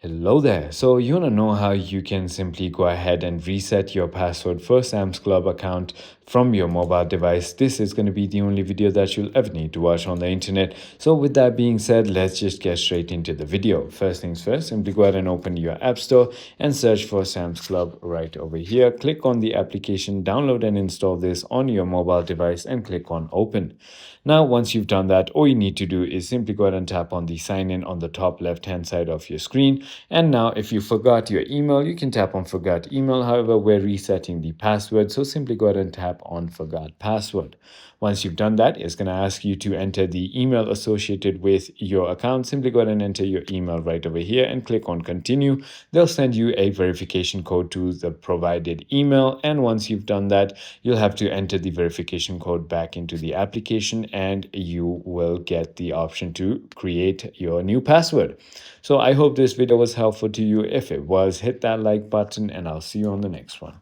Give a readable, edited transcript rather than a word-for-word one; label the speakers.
Speaker 1: Hello there. So, you want to know how you can simply go ahead and reset your password for Sam's Club account from your mobile device? This is going to be the only video that you'll ever need to watch on the internet. So, with that being said, let's just get straight into the video. First things first, simply go ahead and open your App Store and search for Sam's Club right over here. Click on the application, download and install this on your mobile device, and click on Open. Now, once you've done that, all you need to do is simply go ahead and tap on the sign in on the top left hand side of your screen. And now, if you forgot your email, you can tap on Forgot Email. However, we're resetting the password, so simply go ahead and tap on Forgot Password. Once you've done that, it's going to ask you to enter the email associated with your account. Simply go ahead and enter your email right over here and click on Continue. They'll send you a verification code to the provided email. And once you've done that, you'll have to enter the verification code back into the application and you will get the option to create your new password. So I hope this video was helpful to you. If it was, hit that like button and I'll see you on the next one.